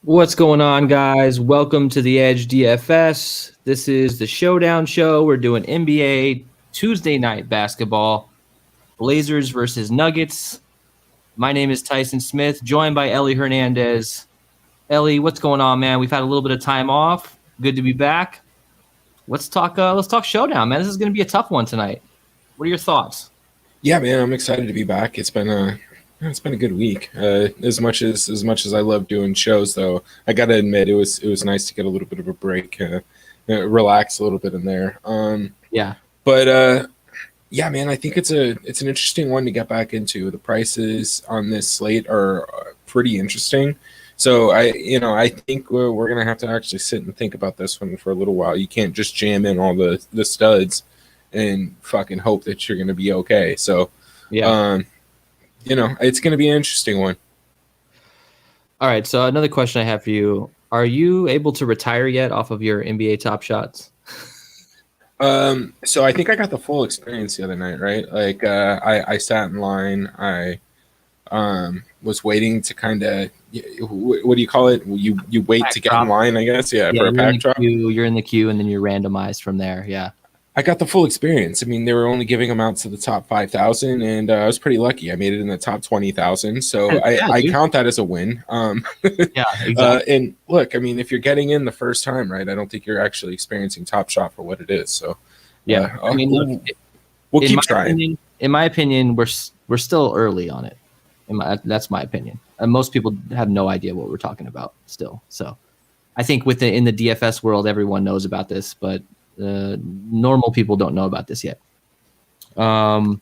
What's going on, guys? Welcome to the Edge DFS. This is the Showdown show. We're doing NBA Tuesday night basketball. Blazers versus Nuggets. My name is Tyson Smith, joined by Ellie Hernandez. Ellie, what's going on, man? We've had a little bit of time off. Good to be back. Let's talk Showdown, man. This is going to be a tough one tonight. What are your thoughts? Yeah, man, I'm excited to be back. It's been a good week. As much as I love doing shows, though, I got to admit it was nice to get a little bit of a break, relax a little bit in there. Yeah. But yeah, man, I think it's an interesting one to get back into. The prices on this slate are pretty interesting. So I think we're gonna have to actually sit and think about this one for a little while. You can't just jam in all the studs and fucking hope that you're gonna be okay. So yeah. It's going to be an interesting one. All right, so another question I have for you. Are you able to retire yet off of your NBA Top Shots? So I think I got the full experience the other night, right? Like I sat in line. I was waiting to kind of, what do you call it? You wait pack to get drop. in line, I guess. Yeah, for a pack drop. You're in the queue, and then you're randomized from there, yeah. I got the full experience. I mean, they were only giving them out to the top 5,000, and I was pretty lucky. I made it in the top 20,000, so I count that as a win. Yeah, exactly. And look, I mean, if you're getting in the first time, right, I don't think you're actually experiencing Top Shot for what it is. So yeah, I mean, we'll keep trying. In my opinion, we're still early on it. That's my opinion. And most people have no idea what we're talking about still. So I think in the DFS world, everyone knows about this, but normal people don't know about this yet. All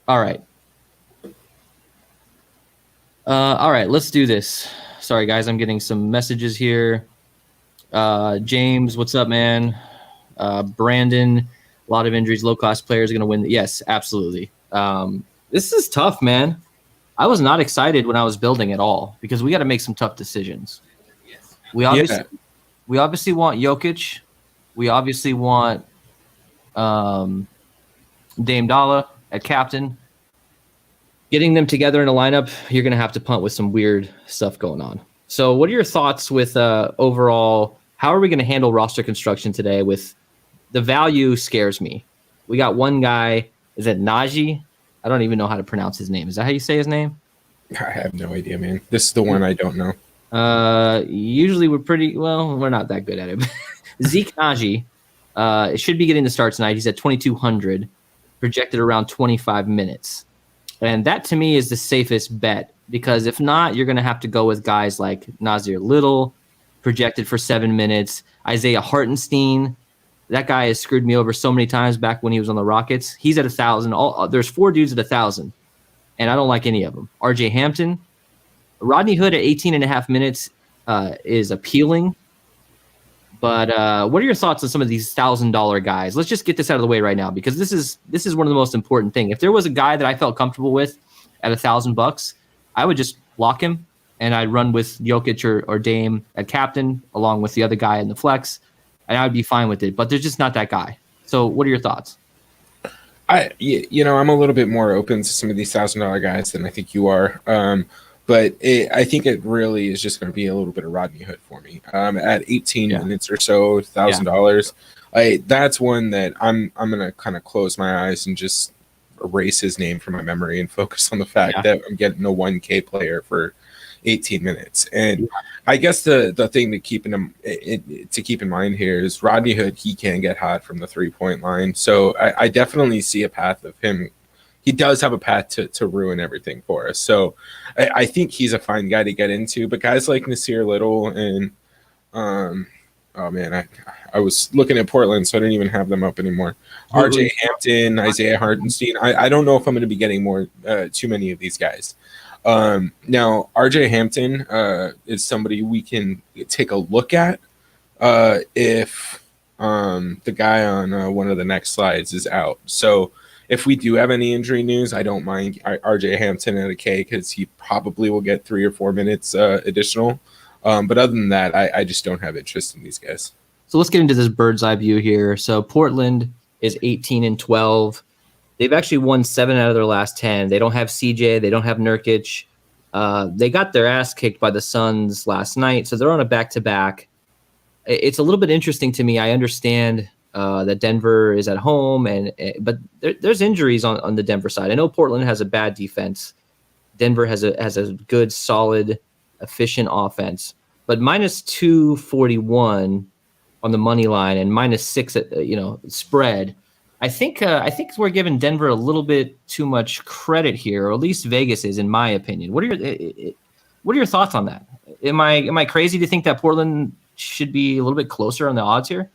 right. Let's do this. Sorry, guys, I'm getting some messages here. James, what's up, man? Brandon, a lot of injuries, low-cost players are going to win. Yes, absolutely. This is tough, man. I was not excited when I was building at all because we got to make some tough decisions. We obviously want Jokic. We obviously want Dame Dalla at captain. Getting them together in a lineup, you're going to have to punt with some weird stuff going on. So what are your thoughts with overall, how are we going to handle roster construction today with the value scares me? We got one guy, is it Najee? I don't even know how to pronounce his name. Is that how you say his name? I have no idea, man. This is the one I don't know. Usually we're not that good at it. Zeke Najee should be getting the start tonight. He's at 2,200, projected around 25 minutes. And that, to me, is the safest bet because if not, you're going to have to go with guys like Nasir Little, projected for 7 minutes. Isaiah Hartenstein. That guy has screwed me over so many times back when he was on the Rockets. He's at 1,000. There's 4 dudes at 1,000, and I don't like any of them. RJ Hampton. Rodney Hood at 18.5 minutes is appealing. But what are your thoughts on some of these $1,000 guys? Let's just get this out of the way right now because this is one of the most important things. If there was a guy that I felt comfortable with at $1,000, I would just lock him and I'd run with Jokic or Dame at captain along with the other guy in the flex, and I would be fine with it. But there's just not that guy. So what are your thoughts? I'm a little bit more open to some of these $1,000 guys than I think you are. But I think it really is just going to be a little bit of Rodney Hood for me. At 18 minutes or so, $1,000. That's one that I'm going to kind of close my eyes and just erase his name from my memory and focus on the fact that I'm getting a 1K player for 18 minutes. And I guess the thing to keep in mind here is Rodney Hood. He can get hot from the 3-point line, so I definitely see a path of him. He does have a path to ruin everything for us. So I think he's a fine guy to get into. But guys like Nasir Little and oh man, I was looking at Portland, so I didn't even have them up anymore. RJ Hampton, Isaiah Hartenstein. I don't know if I'm going to be getting too many of these guys. Now, RJ Hampton is somebody we can take a look at if the guy on one of the next slides is out. So if we do have any injury news, I don't mind RJ Hampton at a K because he probably will get 3 or 4 minutes additional. But other than that, I just don't have interest in these guys. So let's get into this bird's eye view here. So Portland is 18-12. They've actually won 7 out of their last 10. They don't have CJ. They don't have Nurkic. They got their ass kicked by the Suns last night, so they're on a back-to-back. It's a little bit interesting to me. I understand that Denver is at home, but there's injuries on the Denver side. I know Portland has a bad defense. Denver has a good, solid, efficient offense. But minus 241 on the money line and minus 6 at spread. I think we're giving Denver a little bit too much credit here, or at least Vegas is, in my opinion. What are your thoughts on that? Am I crazy to think that Portland should be a little bit closer on the odds here?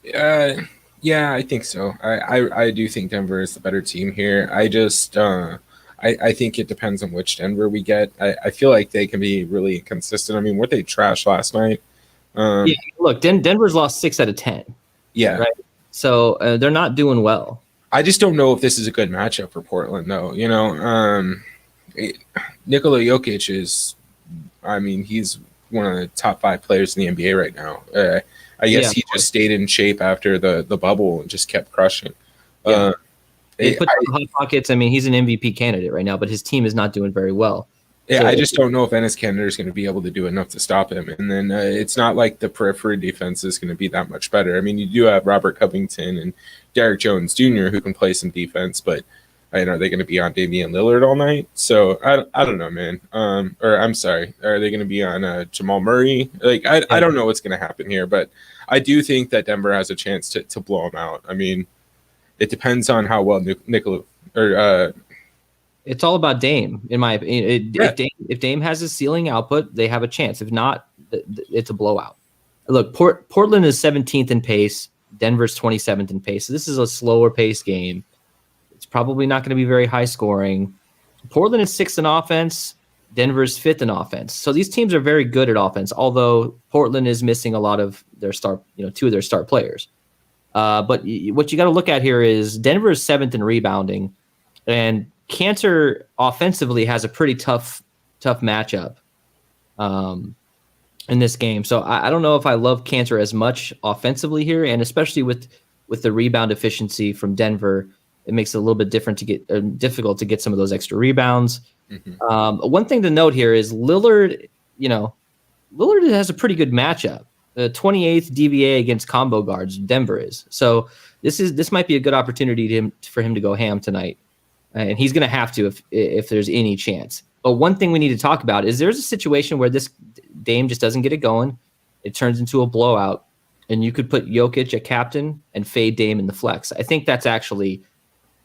Yeah, I think so. I do think Denver is the better team here. I just I think it depends on which Denver we get. I feel like they can be really inconsistent. I mean, weren't they trash last night? Look, Denver's lost 6 out of 10. Yeah. Right? So they're not doing well. I just don't know if this is a good matchup for Portland, though. Nikola Jokic is, he's one of the top 5 players in the NBA right now. I guess he just stayed in shape after the bubble and just kept crushing. Yeah. He put some hot pockets. He's an MVP candidate right now, but his team is not doing very well. Yeah, so I just don't know if Enes Kanter is going to be able to do enough to stop him. And then it's not like the periphery defense is going to be that much better. You do have Robert Covington and Derrick Jones Jr. who can play some defense, but are they going to be on Damian Lillard all night? So I don't know, man. Or I'm sorry, are they going to be on Jamal Murray? I don't know what's going to happen here, but I do think that Denver has a chance to blow them out. It depends on how well Nikola or. It's all about Dame, in my opinion. If Dame has his ceiling output, they have a chance. If not, it's a blowout. Look, Portland is 17th in pace. Denver's 27th in pace. So this is a slower pace game. It's probably not going to be very high scoring. Portland is 6th in offense. Denver's 5th in offense. So these teams are very good at offense, although Portland is missing a lot of their star, 2 of their star players. But what you got to look at here is Denver is 7th in rebounding, and Kanter offensively has a pretty tough matchup in this game. So I don't know if I love Kanter as much offensively here, and especially with the rebound efficiency from Denver, it makes it a little bit difficult to get some of those extra rebounds. Mm-hmm. One thing to note here is Lillard. Lillard has a pretty good matchup. The 28th DVA against combo guards, Denver is. So this might be a good opportunity for him to go ham tonight. And he's going to have to if there's any chance. But one thing we need to talk about is there's a situation where this Dame just doesn't get it going. It turns into a blowout, and you could put Jokic at captain and fade Dame in the flex. I think that's actually,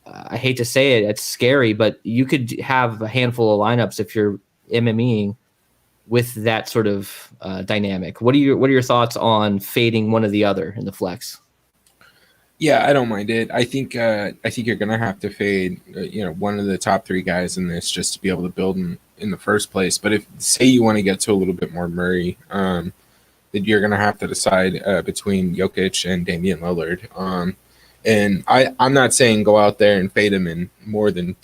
I hate to say it, it's scary, but you could have a handful of lineups if you're MMEing with that sort of dynamic. What are your thoughts on fading one or the other in the flex? Yeah, I don't mind it. I think you're gonna have to fade, one of the top 3 guys in this just to be able to build in the first place. But if say you want to get to a little bit more Murray, then you're gonna have to decide between Jokic and Damian Lillard. And I'm not saying go out there and fade him in more than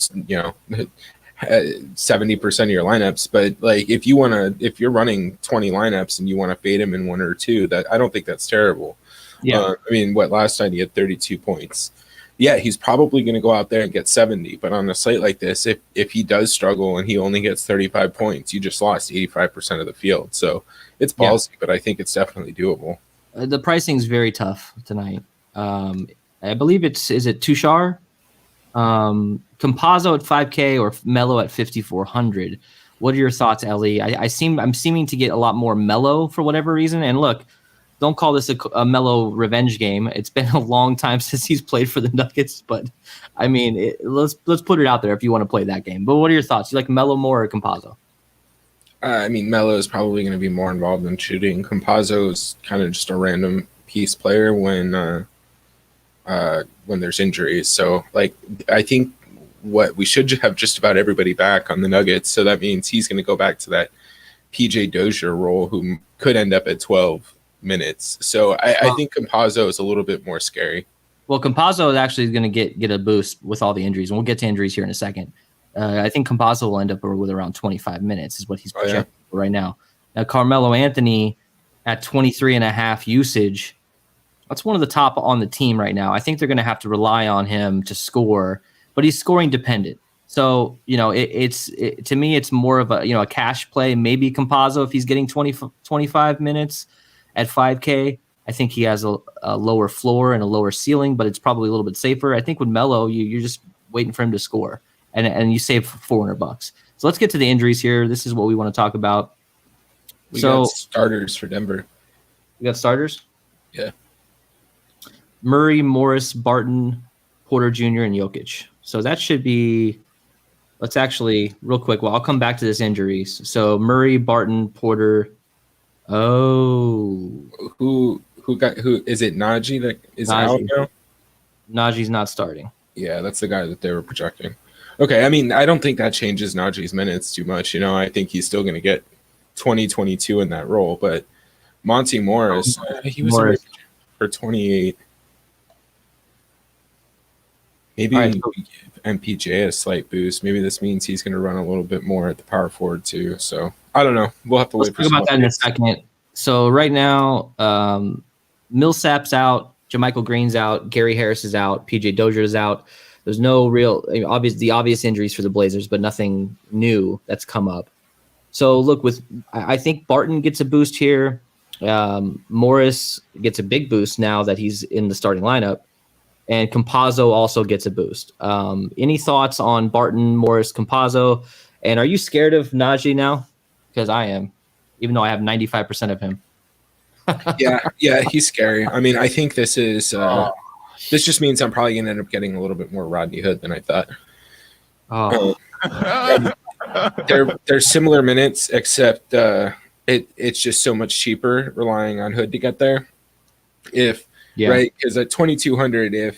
70% of your lineups, but if you're running 20 lineups and you want to fade him in 1 or 2, that I don't think that's terrible. Yeah, last night he had 32 points. Yeah, he's probably going to go out there and get 70. But on a slate like this, if he does struggle and he only gets 35 points, you just lost 85% of the field. So it's ballsy, but I think it's definitely doable. The pricing is very tough tonight. I believe is it Tushar? Compazzo at 5K or Melo at 5,400. What are your thoughts, Ellie? I'm seeming to get a lot more mellow for whatever reason. And look, don't call this a mellow revenge game. It's been a long time since he's played for the Nuggets, but I mean, let's put it out there if you want to play that game. But what are your thoughts? You like Melo more or Campazzo? I mean, Melo is probably going to be more involved in shooting. Campazzo is kind of just a random piece player when there's injuries. So, like, I think what we should have just about everybody back on the Nuggets. So that means he's going to go back to that PJ Dozier role, who could end up at 12 minutes. So I think Campazzo is a little bit more scary. Well, Campazzo is actually going to get a boost with all the injuries, and we'll get to injuries here in a second. I think Campazzo will end up with around 25 minutes is what he's projected for right now. Now, Carmelo Anthony at 23.5 usage, that's one of the top on the team right now. I think they're going to have to rely on him to score, but he's scoring dependent. So, to me, it's more of a cash play, maybe Campazzo if he's getting 25 minutes at 5K. I think he has a lower floor and a lower ceiling, but it's probably a little bit safer. I think with Melo, you're just waiting for him to score, and you save $400. So let's get to the injuries here. This is what we want to talk about. We got starters for Denver. We got starters? Yeah. Murray, Morris, Barton, Porter Jr., and Jokic. So that should be – let's actually – real quick. Well, I'll come back to this injuries. So Murray, Barton, Porter. Oh. Who is it? Najee that is out now? Najee's not starting. Yeah, that's the guy that they were projecting. Okay, I mean, I don't think that changes Najee's minutes too much. I think he's still going to get 20, 22 in that role. But Monty Morris, he was for 28. Maybe we give MPJ a slight boost. Maybe this means he's going to run a little bit more at the power forward too. So I don't know. We'll have to wait for talk about that in a second. So right now, Millsap's out, JaMychal Green's out, Gary Harris is out, PJ Dozier is out. There's no real obvious injuries for the Blazers, but nothing new that's come up. So look, I think Barton gets a boost here. Morris gets a big boost now that he's in the starting lineup. And Campazzo also gets a boost. Any thoughts on Barton, Morris, Campazzo? And are you scared of Najee now? Because I am, even though I have 95% of him. Yeah, he's scary. I mean, I think this is this just means I'm probably going to end up getting a little bit more Rodney Hood than I thought. They're similar minutes, except it's just so much cheaper relying on Hood to get there. Right, because at 2,200,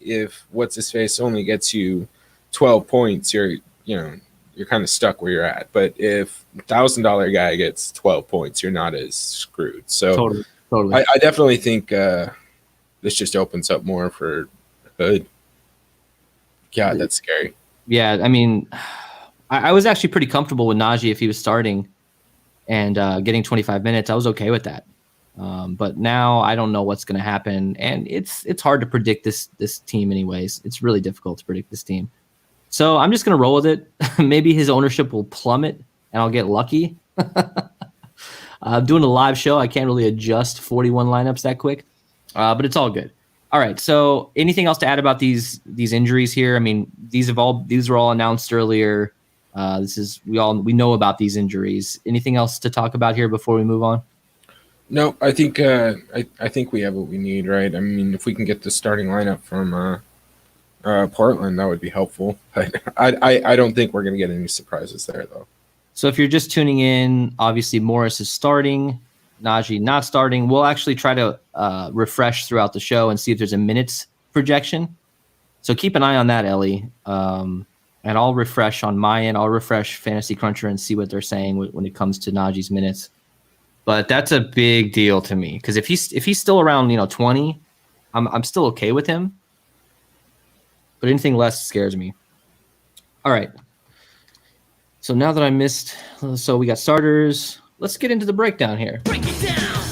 if what's his face only gets you 12 points, you're kind of stuck where you're at. But if $1,000 guy gets 12 points, you're not as screwed. So totally. I definitely think this just opens up more for Hood. God, that's scary. Yeah, I mean, I was actually pretty comfortable with Najee if he was starting and getting 25 minutes. I was okay with that. But now I don't know what's going to happen, and it's hard to predict this team anyways. It's really difficult to predict this team. So I'm just going to roll with it. Maybe his ownership will plummet, and I'll get lucky. I'm doing a live show. I can't really adjust 41 lineups that quick, but it's all good. All right, so anything else to add about these injuries here? I mean, these were all announced earlier. We know about these injuries. Anything else to talk about here before we move on? No, I think I think we have what we need, right? I mean, if we can get the starting lineup from Portland, that would be helpful. I don't think we're going to get any surprises there, though. So if you're just tuning in, obviously Morris is starting, Najee not starting. We'll actually try to refresh throughout the show and see if there's a minutes projection. So keep an eye on that, Ellie. And I'll refresh on my end. I'll refresh Fantasy Cruncher and see what they're saying when it comes to Najee's minutes. But that's a big deal to me because if he's still around 20, I'm still okay with him. But anything less scares me. All right. So now that I missed, so we got starters. Let's get into the breakdown here. Break it down.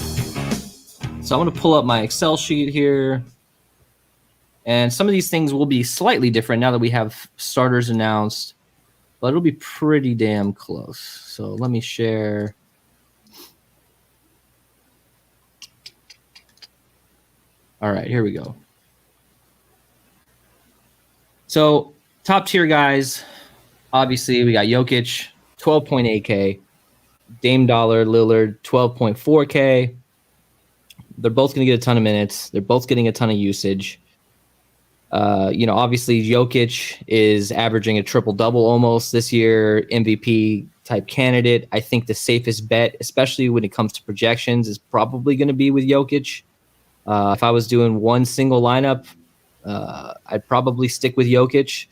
So I'm going to pull up my Excel sheet here. And some of these things will be slightly different now that we have starters announced. But it'll be pretty damn close. So let me share. All right, here we go. So top tier guys, obviously we got Jokic, 12.8K. Dame Dollar, Lillard, 12.4K. They're both going to get a ton of minutes. They're both getting a ton of usage. Obviously Jokic is averaging a triple-double almost this year, MVP type candidate. I think the safest bet, especially when it comes to projections, is probably going to be with Jokic. If I was doing one single lineup, I'd probably stick with Jokic.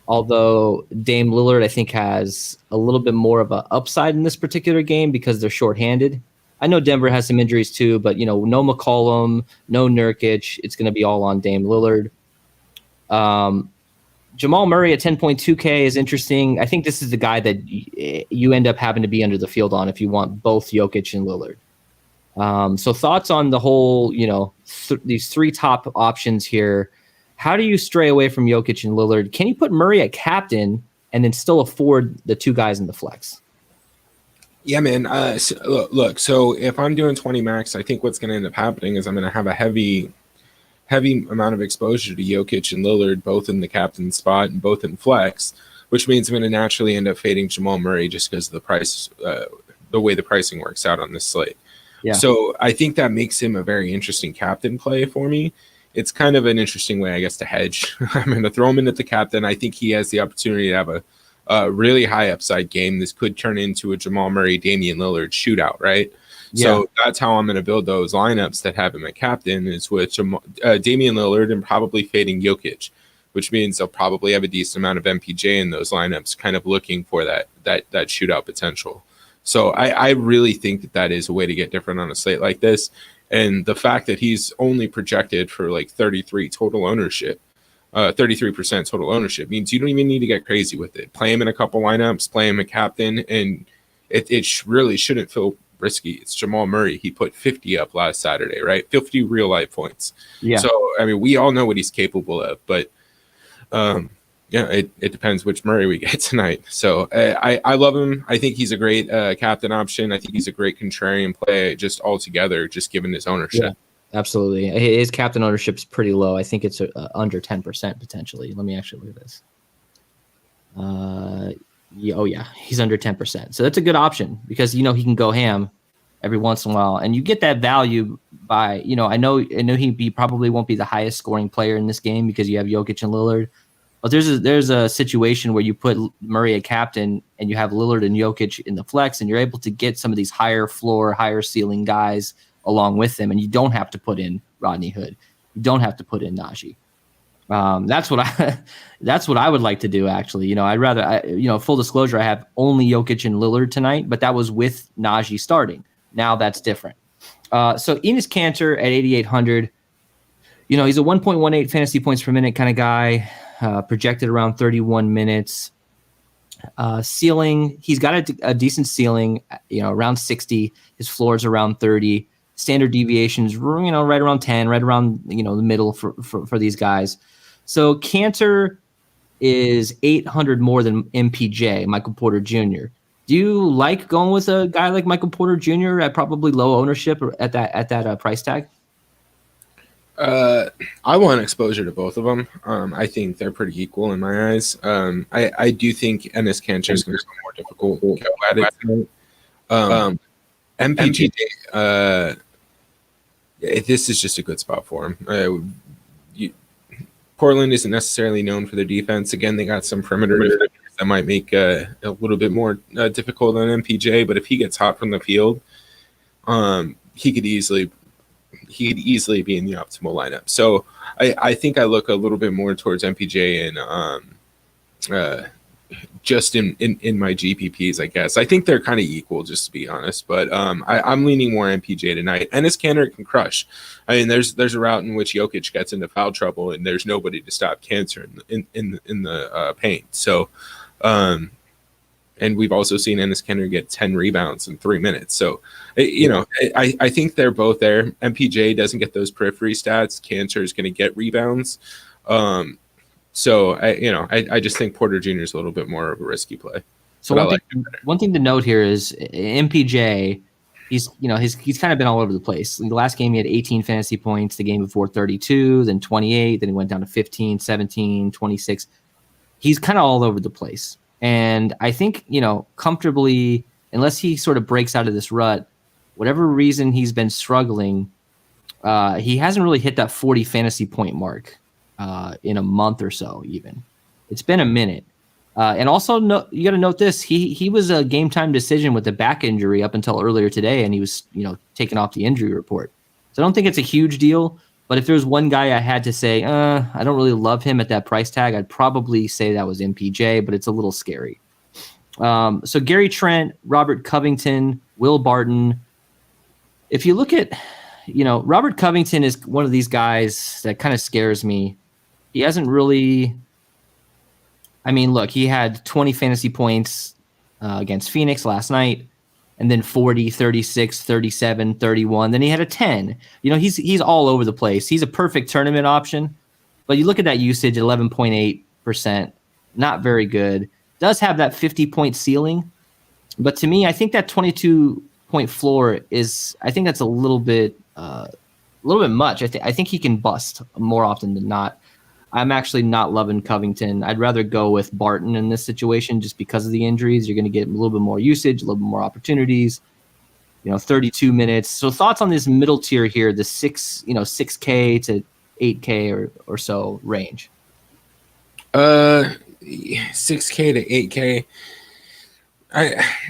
Although Dame Lillard, I think, has a little bit more of an upside in this particular game because they're shorthanded. I know Denver has some injuries too, but no McCollum, no Nurkic. It's going to be all on Dame Lillard. Jamal Murray at 10.2K is interesting. I think this is the guy that you end up having to be under the field on if you want both Jokic and Lillard. So thoughts on the whole, these three top options here. How do you stray away from Jokic and Lillard? Can you put Murray at captain and then still afford the two guys in the flex? Yeah, man. Look, so if I'm doing 20 max, I think what's going to end up happening is I'm going to have a heavy amount of exposure to Jokic and Lillard, both in the captain spot and both in flex, which means I'm going to naturally end up fading Jamal Murray just because of the price, the way the pricing works out on this slate. Yeah. So I think that makes him a very interesting captain play for me. It's kind of an interesting way, I guess, to hedge. I'm going to throw him in at the captain. I think he has the opportunity to have a really high upside game. This could turn into a Jamal Murray, Damian Lillard shootout, right? Yeah. So that's how I'm going to build those lineups that have him at captain is with Damian Lillard and probably fading Jokic, which means they'll probably have a decent amount of MPJ in those lineups, kind of looking for that shootout potential. So I really think that is a way to get different on a slate like this. And the fact that he's only projected for like 33% total ownership means you don't even need to get crazy with it. Play him in a couple lineups, play him a captain, and it really shouldn't feel risky. It's Jamal Murray. He put 50 up last Saturday, right? 50 real life points. Yeah. So, I mean, we all know what he's capable of, but it depends which Murray we get tonight. So I love him. I think he's a great captain option. I think he's a great contrarian play just altogether, just given his ownership. Yeah, absolutely. His captain ownership is pretty low. I think it's under 10% potentially. Let me actually look at this. He's under 10%. So that's a good option because, he can go ham every once in a while. And you get that value by, I know he probably won't be the highest scoring player in this game because you have Jokic and Lillard. But there's a situation where you put Murray at captain and you have Lillard and Jokic in the flex, and you're able to get some of these higher floor, higher ceiling guys along with them, and you don't have to put in Rodney Hood. You don't have to put in Najee. That's what I would like to do. Actually, I'd rather. Full disclosure, I have only Jokic and Lillard tonight, but that was with Najee starting. Now that's different. So Enes Kanter at 8,800. He's a 1.18 fantasy points per minute kind of guy. Projected around 31 minutes. Ceiling, he's got a decent ceiling, around 60. His floor is around 30. Standard deviations, right around 10, right around the middle for these guys. So Kanter is 800 more than MPJ, Michael Porter Jr. Do you like going with a guy like Michael Porter Jr. at probably low ownership or at that price tag? I want exposure to both of them. I think they're pretty equal in my eyes. I do think Enes Kanter is going to be more difficult to go at it. MPJ, this is just a good spot for him. Portland isn't necessarily known for their defense. Again, they got some perimeter defenders that might make a little bit more difficult on MPJ. But if he gets hot from the field, he could easily be in the optimal lineup. So I think I look a little bit more towards MPJ and just in my GPPs, I guess. I think they're kind of equal, just to be honest. But I'm leaning more MPJ tonight. Enes Kanter can crush. I mean, there's a route in which Jokic gets into foul trouble, and there's nobody to stop Kanter in the paint. So, and we've also seen Enes Kanter get 10 rebounds in 3 minutes. So, I think they're both there. MPJ doesn't get those periphery stats. Kanter is going to get rebounds. So I just think Porter Jr. is a little bit more of a risky play. So one thing to note here is MPJ. He's kind of been all over the place. In the last game, he had 18 fantasy points. The game before 32, then 28, then he went down to 15, 17, 26. He's kind of all over the place. And I think, comfortably, unless he sort of breaks out of this rut, whatever reason he's been struggling, he hasn't really hit that 40 fantasy point mark in a month or so even. It's been a minute. And also, you got to note this. He was a game-time decision with the back injury up until earlier today, and he was taken off the injury report. So I don't think it's a huge deal. But if there's one guy I had to say, I don't really love him at that price tag, I'd probably say that was MPJ, but it's a little scary. So Gary Trent, Robert Covington, Will Barton. If you look at, Robert Covington is one of these guys that kind of scares me. He hasn't really, look, he had 20 fantasy points against Phoenix last night. And then 40, 36, 37, 31. Then he had a 10. He's all over the place. He's a perfect tournament option. But you look at that usage at 11.8%, not very good. Does have that 50-point ceiling. But to me, I think that 22-point floor I think that's a little bit much. I think he can bust more often than not. I'm actually not loving Covington. I'd rather go with Barton in this situation just because of the injuries. You're going to get a little bit more usage, a little bit more opportunities, 32 minutes. So thoughts on this middle tier here, the 6K to 8K or so range? 6K to 8K.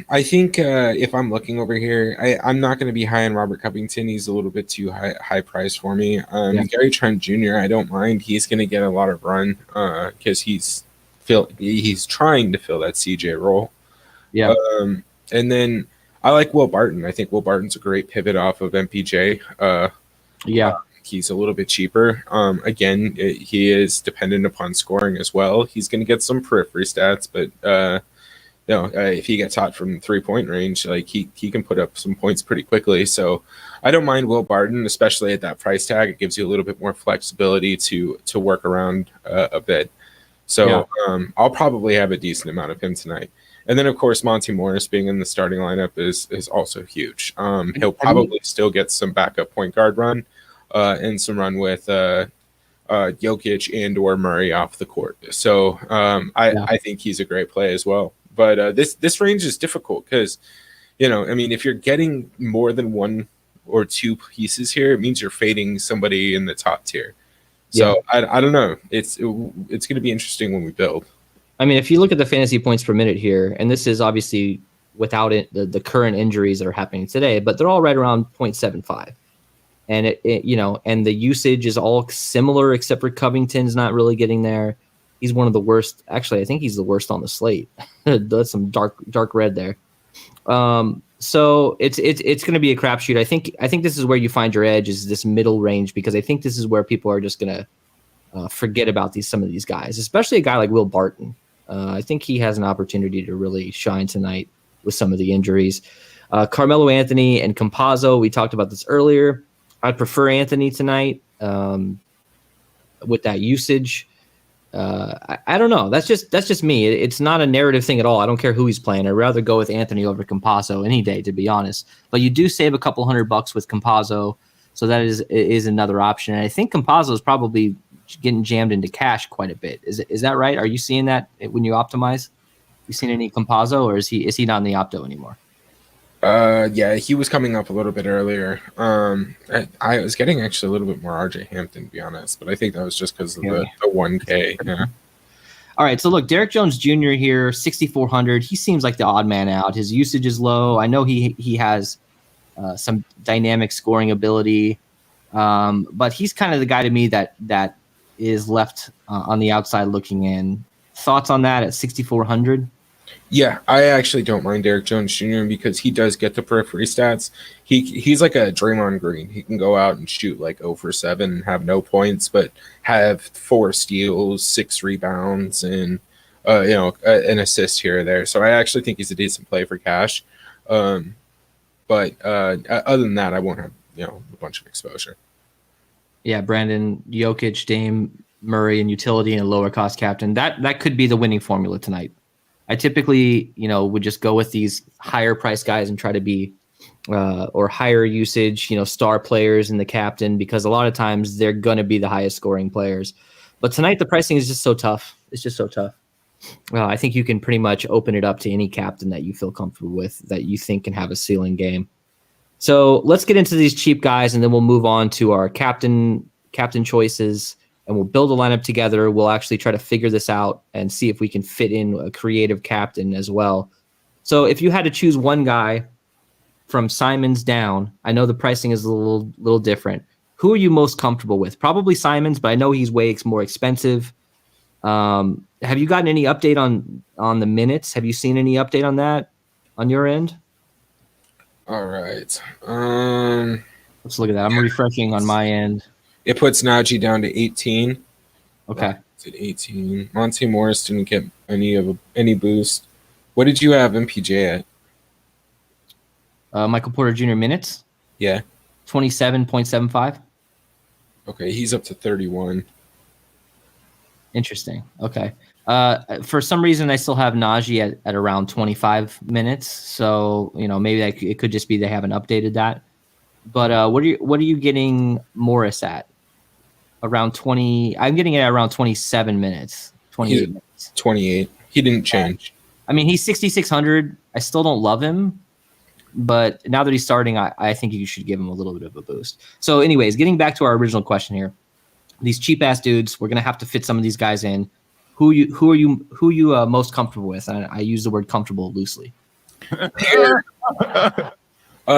I think if I'm looking over here, I'm not going to be high on Robert Covington. He's a little bit too high price for me. Gary Trent Jr., I don't mind. He's going to get a lot of run because he's trying to fill that CJ role. Yeah. And then I like Will Barton. I think Will Barton's a great pivot off of MPJ. He's a little bit cheaper. Again, he is dependent upon scoring as well. He's going to get some periphery stats, but if he gets hot from 3-point range, like he can put up some points pretty quickly. So I don't mind Will Barton, especially at that price tag. It gives you a little bit more flexibility to work around a bit. So I'll probably have a decent amount of him tonight. And then, of course, Monty Morris being in the starting lineup is also huge. He'll probably still get some backup point guard run and some run with Jokic and or Murray off the court. So I think he's a great play as well. But this range is difficult because, if you're getting more than one or two pieces here, it means you're fading somebody in the top tier. So I don't know. It's going to be interesting when we build. If you look at the fantasy points per minute here, and this is obviously without the current injuries that are happening today, but they're all right around 0.75. And and the usage is all similar except for Covington's not really getting there. He's one of the worst. Actually, I think he's the worst on the slate. That's some dark red there. So it's going to be a crapshoot. I think this is where you find your edge, is this middle range, because I think this is where people are just going to forget about some of these guys, especially a guy like Will Barton. I think he has an opportunity to really shine tonight with some of the injuries. Carmelo Anthony and Campazzo, we talked about this earlier. I'd prefer Anthony tonight with that usage. I don't know. That's just me. It's not a narrative thing at all. I don't care who he's playing. I'd rather go with Anthony over Campazzo any day, to be honest. But you do save a couple $100 with Campazzo, so that is another option. And I think Campazzo is probably getting jammed into cash quite a bit. Is that right? Are you seeing that when you optimize? You seen any Campazzo, or is he not in the opto anymore? He was coming up a little bit earlier. I was getting actually a little bit more RJ Hampton, to be honest, but I think that was just because of the 1K. Yeah. All right, so look, Derek Jones Jr. here, 6,400. He seems like the odd man out. His usage is low. I know he has some dynamic scoring ability, but he's kind of the guy to me that is left on the outside looking in. Thoughts on that at 6,400? Yeah, I actually don't mind Derek Jones Jr. because he does get the periphery stats. He's like a Draymond Green. He can go out and shoot like 0 for 7 and have no points, but have 4 steals, 6 rebounds, and an assist here or there. So I actually think he's a decent play for cash. But other than that, I won't have a bunch of exposure. Yeah, Brandon, Jokic, Dame, Murray, and utility and a lower cost captain. That could be the winning formula tonight. I typically, would just go with these higher price guys and try to be, or higher usage, star players in the captain, because a lot of times they're going to be the highest scoring players. But tonight the pricing is just so tough. It's just so tough. Well, I think you can pretty much open it up to any captain that you feel comfortable with that you think can have a ceiling game. So let's get into these cheap guys, and then we'll move on to our captain choices, and we'll build a lineup together. We'll actually try to figure this out and see if we can fit in a creative captain as well. So if you had to choose one guy from Simons down, I know the pricing is a little different. Who are you most comfortable with? Probably Simons, but I know he's way more expensive. Have you gotten any update on the minutes? Have you seen any update on that on your end? All right. Let's look at that. I'm refreshing on my end. It puts Najee down to 18. Okay. It's at 18. Monte Morris didn't get any boost. What did you have MPJ at? Michael Porter Jr. minutes. Yeah. 27.75. Okay, he's up to 31. Interesting. Okay. For some reason, I still have Najee at around 25 minutes. So, maybe it could just be they haven't updated that. But what are you getting Morris at? Around 20. I'm getting it at around 27 minutes. 28 minutes. 28. He didn't change. I mean, he's 6,600. I still don't love him. But now that he's starting, I think you should give him a little bit of a boost. So anyways, getting back to our original question here. These cheap ass dudes, we're gonna have to fit some of these guys in. Who are you most comfortable with? And I use the word comfortable loosely.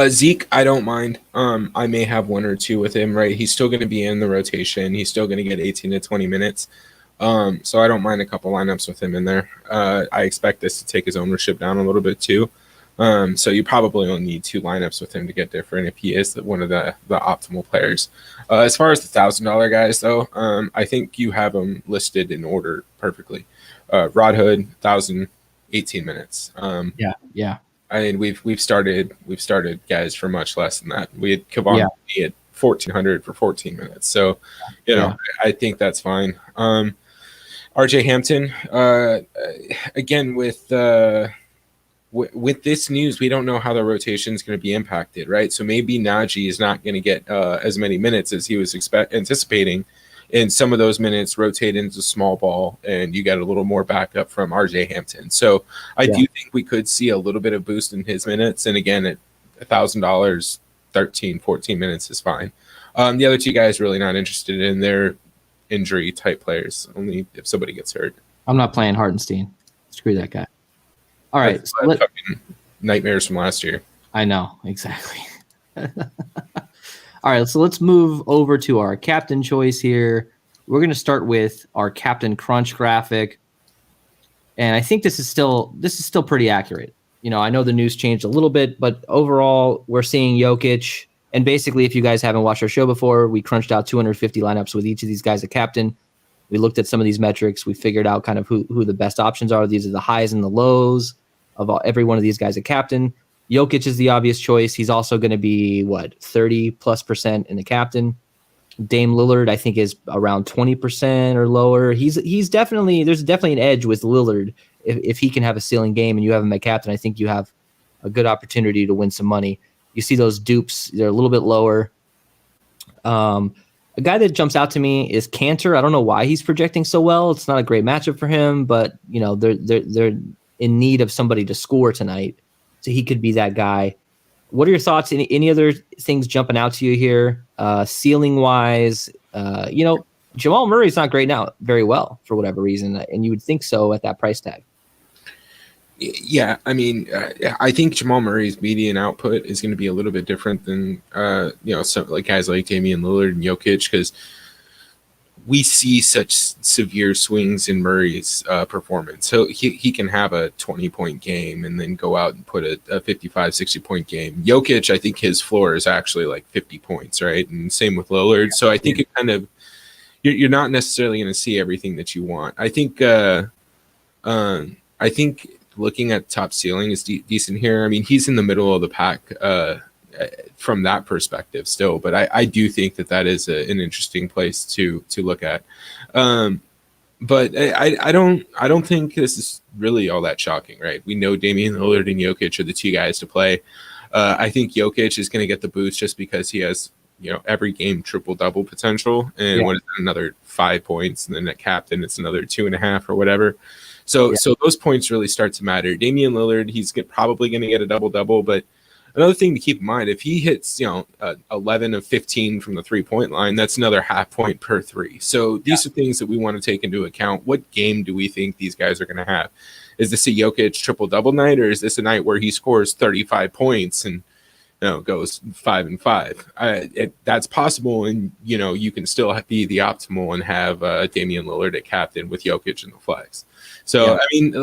Zeke, I don't mind. I may have one or two with him, right? He's still going to be in the rotation. He's still going to get 18 to 20 minutes. So I don't mind a couple lineups with him in there. I expect this to take his ownership down a little bit too. So you probably only need 2 lineups with him to get different if he is one of the optimal players. As far as the $1,000 guys, though, I think you have them listed in order perfectly. Rod Hood, 1,000, 18 minutes. Yeah. I mean, we've started guys for much less than that. We had Covington at 1,400 for 14 minutes. So, I think that's fine. RJ Hampton, again with this news, we don't know how the rotation is going to be impacted, right? So maybe Najee is not going to get as many minutes as he was anticipating, and some of those minutes rotate into small ball, and you get a little more backup from RJ Hampton. So I do think we could see a little bit of boost in his minutes, and again, at $1,000, 13, 14 minutes is fine. The other 2 guys really not interested in their injury type players, only if somebody gets hurt. I'm not playing Hartenstein. Screw that guy. All right. So nightmares from last year. I know, exactly. All right, so let's move over to our captain choice here. We're going to start with our captain crunch graphic. And I think this is still pretty accurate. I know the news changed a little bit, but overall we're seeing Jokic. And basically, if you guys haven't watched our show before, we crunched out 250 lineups with each of these guys as captain. We looked at some of these metrics. We figured out kind of who the best options are. These are the highs and the lows of every one of these guys at captain. Jokic is the obvious choice. He's also going to be 30+% in the captain. Dame Lillard, I think, is around 20% or lower. There's definitely an edge with Lillard. If he can have a ceiling game and you have him at captain, I think you have a good opportunity to win some money. You see those dupes; they're a little bit lower. A guy that jumps out to me is Cantor. I don't know why he's projecting so well. It's not a great matchup for him, but they're in need of somebody to score tonight, so he could be that guy. What are your thoughts? Any other things jumping out to you here? Ceiling wise, Jamal Murray's not great now very well for whatever reason, and you would think so at that price tag. Yeah, I mean, I think Jamal Murray's median output is going to be a little bit different than some like guys like Damian Lillard and Jokic, because we see such severe swings in Murray's performance. So he can have a 20-point game and then go out and put a 55, 60-point game. Jokic, I think his floor is actually like 50 points, right? And same with Lillard. So I think it kind of you're not necessarily going to see everything that you want. I think looking at top ceiling is decent here. I mean, he's in the middle of the pack from that perspective still, but I do think that is an interesting place to look at. But I don't think this is really all that shocking, right? We know Damian Lillard and Jokic are the 2 guys to play. I think Jokic is going to get the boost just because he has every game triple-double potential, and what is it, another 5 points, and then at captain it's another 2.5 or whatever. So those points really start to matter. Damian Lillard, he's probably going to get a double-double, but another thing to keep in mind, if he hits 11 of 15 from the 3-point line, that's another half point per three. So these are things that we want to take into account. What game do we think these guys are going to have? Is this a Jokic triple-double night, or is this a night where he scores 35 points and goes 5 and 5? That's possible, and you can still be the optimal and have Damian Lillard at captain with Jokic in the flex. So I mean,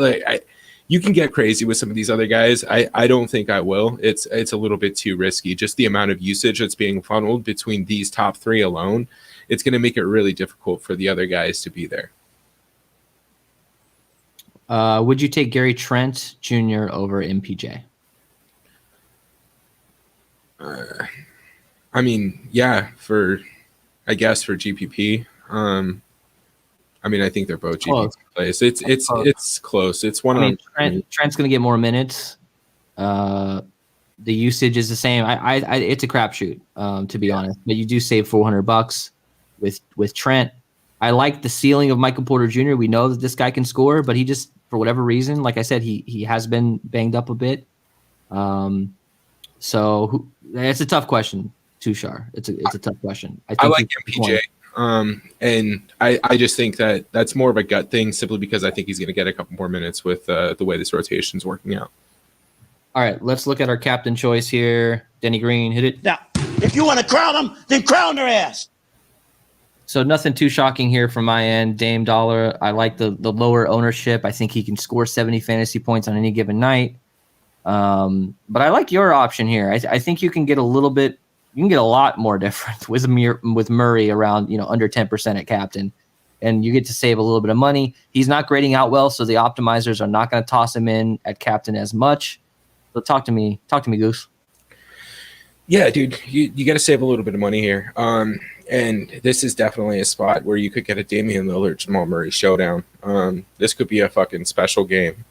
you can get crazy with some of these other guys. I don't think I will. It's a little bit too risky. Just the amount of usage that's being funneled between these top three alone, it's going to make it really difficult for the other guys to be there. Would you take Gary Trent Jr. over MPJ? I mean, yeah, for GPP. I mean, I think they're both GPP plays. It's close. It's one. I mean, Trent's going to get more minutes. The usage is the same. It's a crapshoot, to be honest. But you do save $400 with Trent. I like the ceiling of Michael Porter Jr. We know that this guy can score, but he just, for whatever reason, like I said, he has been banged up a bit. So it's a tough question, Tushar. It's a tough question. I like MPJ. And I just think that that's more of a gut thing, simply because I think he's going to get a couple more minutes with the way this rotation is working out. All right, let's look at our captain choice here. Denny Green, hit it. Now, if you want to crown them, then crown their ass. So nothing too shocking here from my end. Dame Dollar, I like the lower ownership. I think he can score 70 fantasy points on any given night. But I like your option here. I think you can get a lot more different with Murray around, under 10% at captain, and you get to save a little bit of money. He's not grading out well, so the optimizers are not going to toss him in at captain as much. So talk to me, Goose. Yeah, dude, you got to save a little bit of money here. And this is definitely a spot where you could get a Damian Lillard, Jamal Murray showdown. This could be a fucking special game.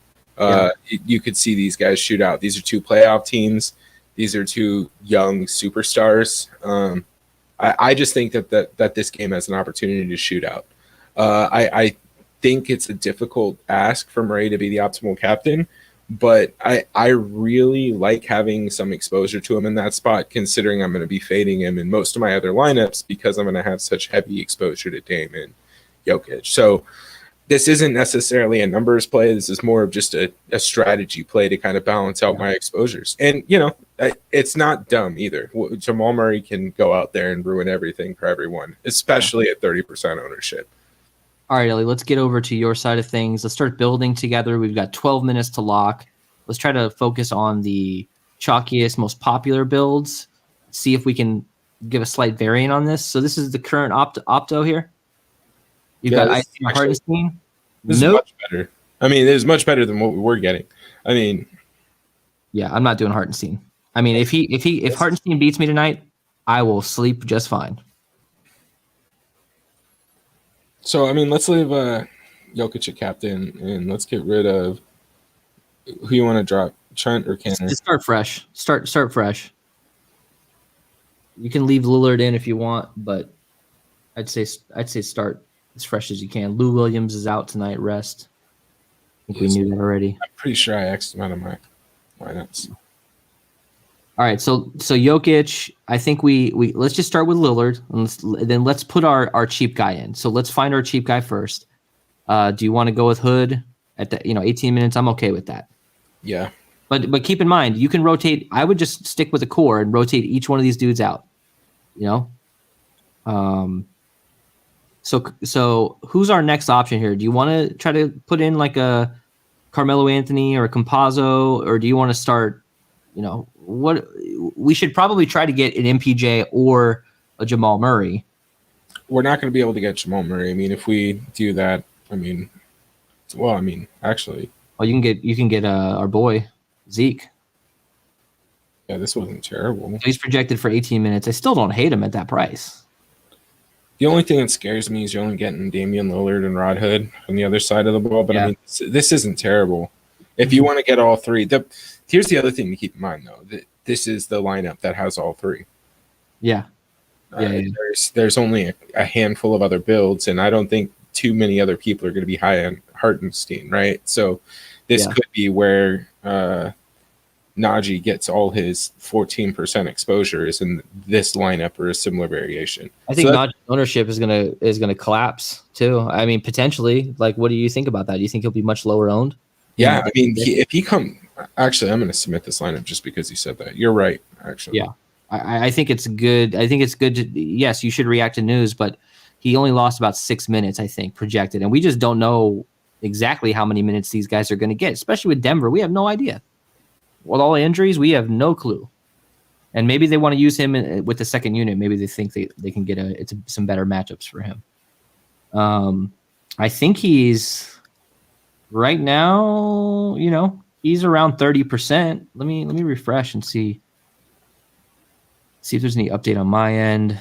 You could see these guys shoot out. These are two playoff teams. These are two young superstars. I just think that this game has an opportunity to shoot out. I think it's a difficult ask for Murray to be the optimal captain, but I really like having some exposure to him in that spot, considering I'm going to be fading him in most of my other lineups because I'm going to have such heavy exposure to Dame and Jokic. So this isn't necessarily a numbers play. This is more of just a strategy play to kind of balance out my exposures. And, it's not dumb either. Jamal Murray can go out there and ruin everything for everyone, especially at 30% ownership. All right, Ellie, let's get over to your side of things. Let's start building together. We've got 12 minutes to lock. Let's try to focus on the chalkiest, most popular builds, see if we can give a slight variant on this. So this is the current opto here. You've got Isaiah Hartenstein. This is much better. I mean, it is much better than what we were getting. I mean, yeah, I'm not doing Hartenstein. I mean, if Hartenstein beats me tonight, I will sleep just fine. So I mean, let's leave Jokic at captain, and let's get rid of who you want to drop, Trent or Canner. Just start fresh. Start fresh. You can leave Lillard in if you want, but I'd say start as fresh as you can. Lou Williams is out tonight. Rest. I think we knew that already. I'm pretty sure I X'd him out of my lineups. All right, so Jokic, I think we let's just start with Lillard, and then let's put our cheap guy in. So let's find our cheap guy first. Do you want to go with Hood at the 18 minutes? I'm okay with that. Yeah. But keep in mind, you can rotate. I would just stick with the core and rotate each one of these dudes out. So who's our next option here? Do you want to try to put in like a Carmelo Anthony or a Campazzo, or do you want to start? What we should probably try to get an MPJ or a Jamal Murray. We're not going to be able to get Jamal Murray. I mean, if we do that, actually. Well, you can get our boy Zeke. Yeah, this wasn't terrible. So he's projected for 18 minutes. I still don't hate him at that price. The only thing that scares me is you're only getting Damian Lillard and Rod Hood on the other side of the ball. But I mean, this isn't terrible. If you want to get all three, here's the other thing to keep in mind, though. This is the lineup that has all three. Yeah. There's only a handful of other builds, and I don't think too many other people are going to be high on Hartenstein, right? So this could be where Najee gets all his 14% exposure is in this lineup or a similar variation. I think Najee's ownership is gonna collapse too. I mean, potentially. Like, what do you think about that? Do you think he'll be much lower owned? Yeah, I mean, if he actually, I'm going to submit this lineup just because you said that. You're right, actually. Yeah, I think it's good. I think it's good to, yes, you should react to news, but he only lost about 6 minutes, I think, projected, and we just don't know exactly how many minutes these guys are going to get, especially with Denver. We have no idea. With all the injuries, we have no clue. And maybe they want to use him with the second unit. Maybe they think they can get some better matchups for him. I think he's right now, he's around 30%. Let me refresh and see if there's any update on my end.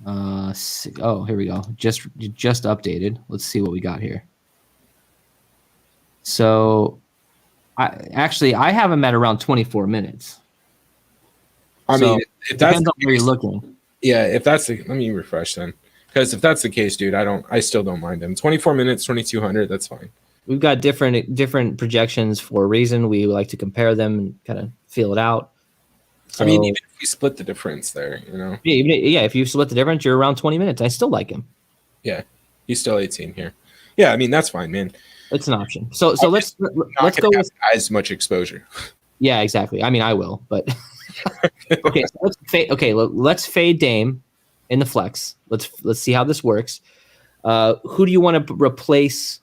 Here we go. Just updated. Let's see what we got here. So I have him at around 24 minutes. I mean, if that's depends on where you're looking. Yeah, if that's let me refresh then. Because if that's the case, dude, I still don't mind him. 24 minutes, 2,200, that's fine. We've got different projections for a reason. We like to compare them and kind of feel it out. So, I mean, even if we split the difference there, Yeah, if you split the difference, you're around 20 minutes. I still like him. Yeah, he's still 18 here. Yeah, I mean, that's fine, man. It's an option. So let's go with as much exposure. Yeah, exactly. I mean, I will, but okay. So let's fade Dame in the flex. Let's see how this works. Who do you want to replace?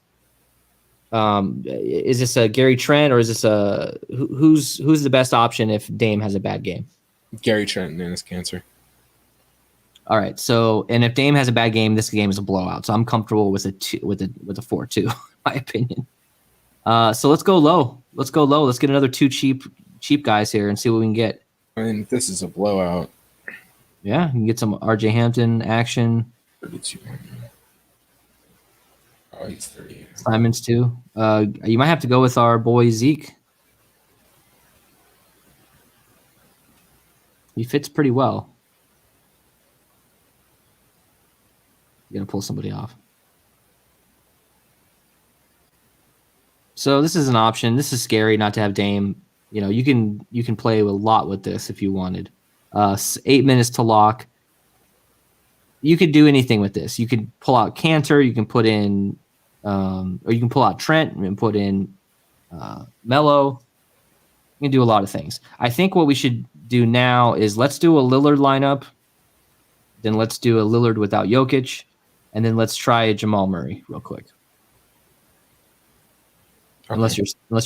Is this a Gary Trent or is this who's the best option if Dame has a bad game? Gary Trent and his cancer. All right. So, and if Dame has a bad game, this game is a blowout. So I'm comfortable with a 4-2, in my opinion. So let's go low. Let's get another 2 cheap guys here and see what we can get. I mean, this is a blowout. Yeah, you can get some RJ Hampton action. 3,200. Oh, he's 38. Simons too. You might have to go with our boy Zeke. He fits pretty well. You gotta pull somebody off. So this is an option. This is scary not to have Dame. You can play a lot with this if you wanted. 8 minutes to lock. You could do anything with this. You could pull out Cantor. You can put in, or you can pull out Trent and put in Melo. You can do a lot of things. I think what we should do now is let's do a Lillard lineup. Then let's do a Lillard without Jokic. And then let's try a Jamal Murray real quick. Okay. Unless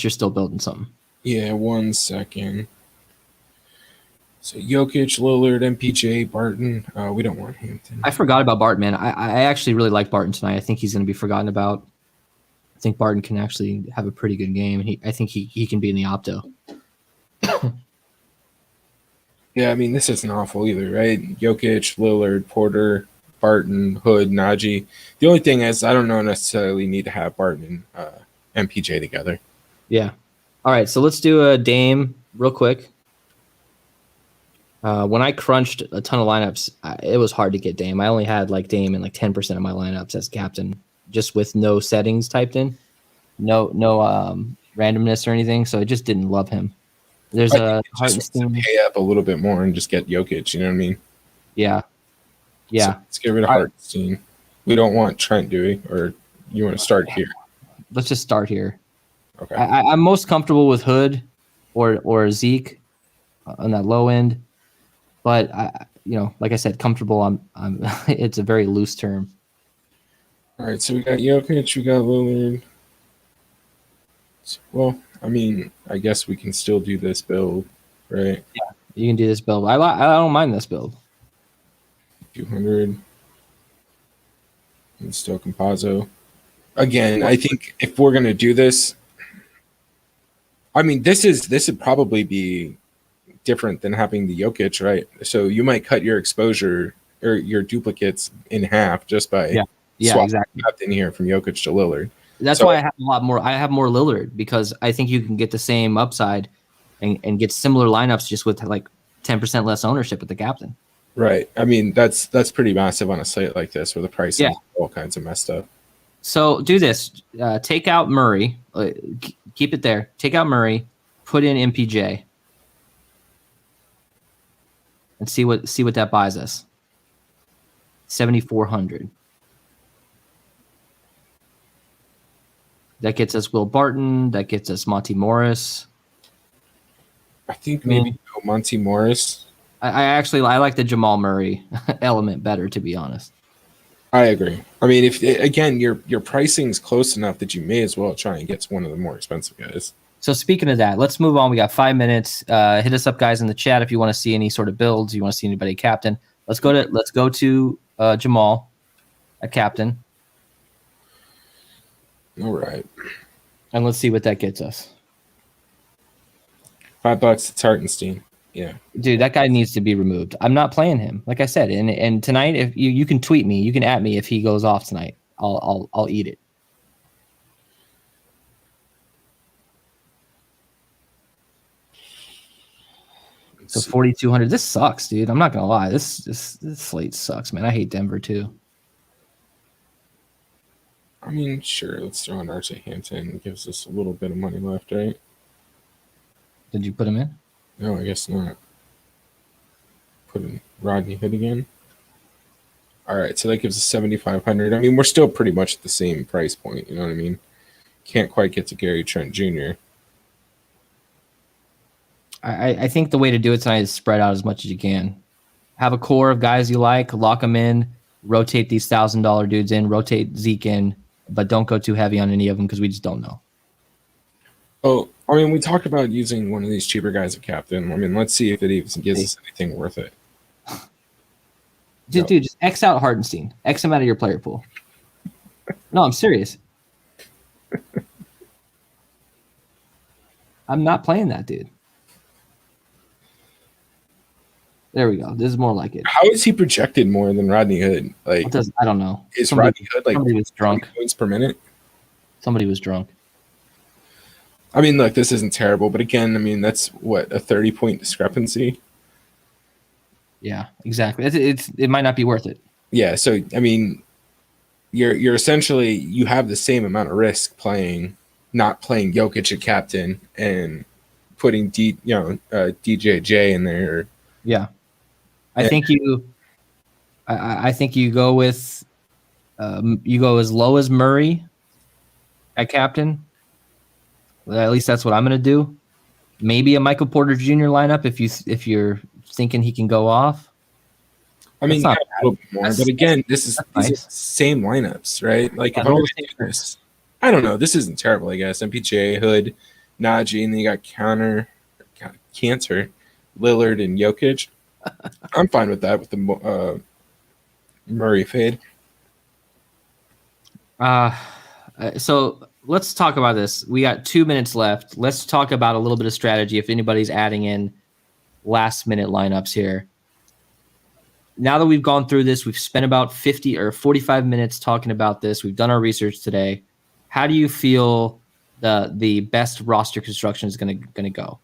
you're still building something. Yeah, 1 second. So Jokic, Lillard, MPJ, Barton. We don't want Hampton. I forgot about Barton, man. I actually really like Barton tonight. I think he's going to be forgotten about. I think Barton can actually have a pretty good game. I think he can be in the opto. Yeah, I mean, this isn't awful either, right? Jokic, Lillard, Porter, Barton, Hood, Najee. The only thing is I don't necessarily need to have Barton and MPJ together. Yeah. All right, so let's do a Dame real quick. When I crunched a ton of lineups, it was hard to get Dame. I only had Dame in 10% of my lineups as captain, just with no settings typed in, no randomness or anything. So I just didn't love him. There's a Hartenstein. Pay up a little bit more and just get Jokic. You know what I mean? Yeah. Yeah. So let's get rid of Hartenstein. We don't want Trent, do we? Or you want to start here? Let's just start here. Okay. I'm most comfortable with Hood or Zeke on that low end. But like I said, comfortable. I'm. It's a very loose term. All right, so we got Jokic, we got Lillard. Well, I mean, I guess we can still do this build, right? Yeah, you can do this build. I don't mind this build. 200. And still Compazzo. Again, I think if we're gonna do this, I mean, this would probably be different than having the Jokic, right? So you might cut your exposure or your duplicates in half just by swapping exactly in here from Jokic to Lillard. That's why I have a lot more. I have more Lillard because I think you can get the same upside and get similar lineups just with 10% less ownership with the captain. Right. I mean, that's pretty massive on a slate like this where the price is all kinds of messed up. So do this. Take out Murray. Keep it there. Take out Murray. Put in MPJ. And see what that buys us. 7,400. That gets us Will Barton. That gets us Monty Morris. I think maybe Monty Morris. I like the Jamal Murray element better, to be honest. I agree. I mean, if again your pricing's close enough that you may as well try and get to one of the more expensive guys. So speaking of that, let's move on. We got 5 minutes. Hit us up, guys, in the chat if you want to see any sort of builds. You want to see anybody captain. Let's go to Jamal at captain. All right. And let's see what that gets us. $5. It's Hartenstein. Yeah, dude, that guy needs to be removed. I'm not playing him, like I said. And tonight, if you can tweet me, you can at me if he goes off tonight. I'll eat it. So 4,200. This sucks, dude. I'm not gonna lie. This slate sucks, man. I hate Denver too. I mean, sure. Let's throw in RJ Hampton. It gives us a little bit of money left, right? Did you put him in? No, I guess not. Put in Rodney Hood again. All right, so that gives us 7,500. I mean, we're still pretty much at the same price point. You know what I mean? Can't quite get to Gary Trent Jr. I think the way to do it tonight is spread out as much as you can. Have a core of guys you like, lock them in, rotate these $1,000 dudes in, rotate Zeke in, but don't go too heavy on any of them because we just don't know. Oh, I mean, we talked about using one of these cheaper guys at captain. I mean, let's see if it even gives us anything worth it. Dude, just X out Hartenstein. X him out of your player pool. No, I'm serious. I'm not playing that dude. There we go. This is more like it. How is he projected more than Rodney Hood? Like, I don't know. Is Rodney Hood like somebody was drunk points per minute? Somebody was drunk. I mean, look, this isn't terrible, but again, I mean, that's what, a 30-point discrepancy. Yeah, exactly. It might not be worth it. Yeah, so I mean, you're essentially you have the same amount of risk not playing Jokic at captain and putting DJJ in there. Yeah, I think you go with you go as low as Murray at captain. Well, at least that's what I'm going to do. Maybe a Michael Porter Jr. lineup if you're thinking he can go off. I mean, a little bit more, but again, these are the same lineups, right? Like if I were to do this, I don't know. This isn't terrible, I guess. MPJ, Hood, Najee, and then you got Cantor, Lillard, and Jokic. I'm fine with that with the Murray fade. So let's talk about this. We got 2 minutes left. Let's talk about a little bit of strategy if anybody's adding in last minute lineups here. Now that we've gone through this, we've spent about 50 or 45 minutes talking about this. We've done our research today. How do you feel the best roster construction is going to go?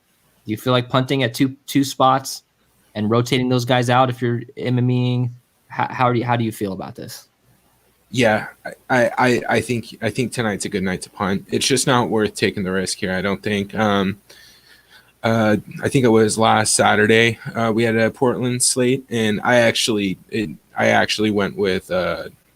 Do you feel like punting at two spots and rotating those guys out if you're MMEing? How do you feel about this? Yeah, I think tonight's a good night to punt. It's just not worth taking the risk here, I don't think. I think it was last Saturday. We had a Portland slate, and I actually went with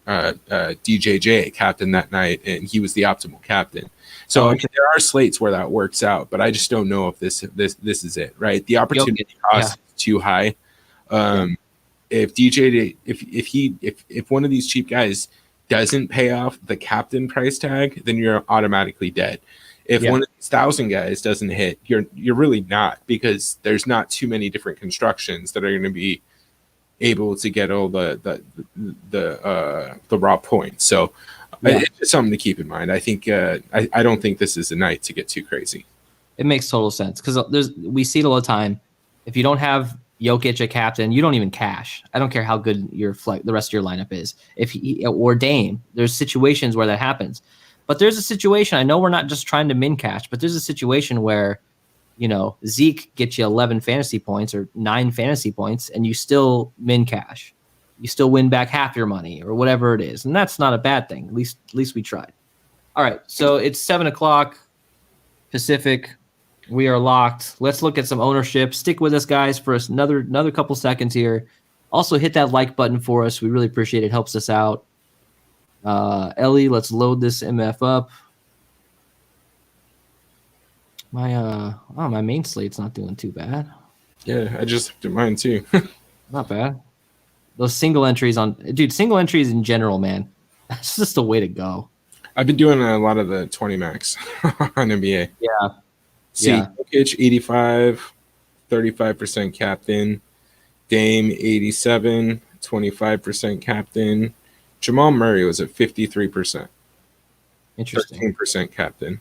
DJJ captain that night, and he was the optimal captain. So I mean, there are slates where that works out, but I just don't know if this is it, right? The opportunity cost is too high. If one of these cheap guys doesn't pay off the captain price tag, then you're automatically dead. If one of these 1,000 guys doesn't hit, you're really not, because there's not too many different constructions that are going to be able to get all the raw points. So it's just something to keep in mind. I think I don't think this is a night to get too crazy. It makes total sense because we see it all the time. If you don't have Jokic a captain, you don't even cash. I don't care how good the rest of your lineup is. Or Dame, there's situations where that happens. But there's a situation, I know we're not just trying to min cash, but there's a situation where, Zeke gets you 11 fantasy points or 9 fantasy points and you still min cash. you still win back half your money or whatever it is. And that's not a bad thing. At least we tried. All right. So it's 7:00 Pacific. We are locked. Let's look at some ownership. Stick with us, guys, for another couple seconds here. Also, hit that like button for us. We really appreciate it. Helps us out. Ellie, let's load this MF up. My main slate's not doing too bad. Yeah, I just looked at mine too. Not bad. Those single entries single entries in general, man. That's just the way to go. I've been doing a lot of the 20 max on NBA. Yeah. See, Yeah. Jokic 85, 35% captain. Dame 87, 25% captain. Jamal Murray was at 53%. Interesting. 13% captain.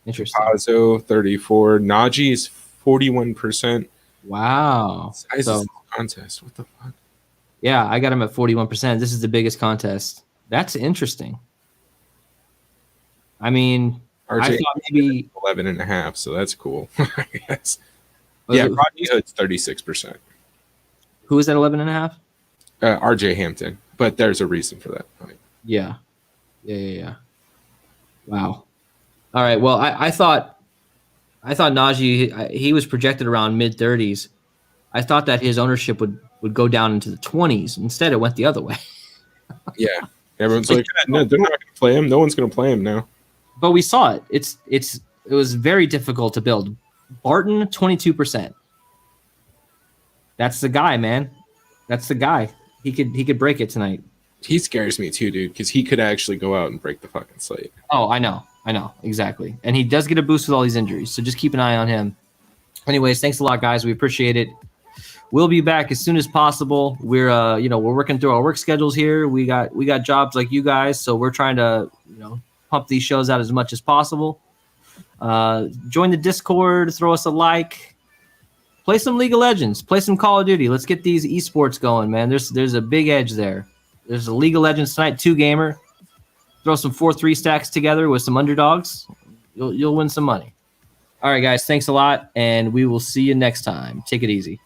Interesting. Pazzo 34. Najee is 41%. Wow. Size is contest. What the fuck? Yeah, I got him at 41%. This is the biggest contest. That's interesting. I mean, RJ I thought maybe 11.5, so that's cool. I guess. Was Yeah, it- Rodney Hood's 36%. who is at 11.5? RJ Hampton, but there's a reason for that. Yeah. Wow. All right. Well, I thought Najee, he was projected around mid-30s. I thought that his ownership would go down into the 20s. Instead, it went the other way. Yeah, everyone's like, no, they're not going to play him. No one's going to play him now. But we saw it. It was very difficult to build. Barton, 22%. That's the guy, man. That's the guy. He could break it tonight. He scares me too, dude, because he could actually go out and break the fucking slate. Oh, I know, exactly. And he does get a boost with all these injuries, so just keep an eye on him. Anyways, thanks a lot, guys. We appreciate it. We'll be back as soon as possible. We're we're working through our work schedules here. We got jobs like you guys, so we're trying to pump these shows out as much as possible. Join the Discord, throw us a like, play some League of Legends, play some Call of Duty. Let's get these esports going, man. There's a big edge there. There's a League of Legends tonight, 2-gamer. Throw some 4-3 stacks together with some underdogs. You'll win some money. All right, guys, thanks a lot, and we will see you next time. Take it easy.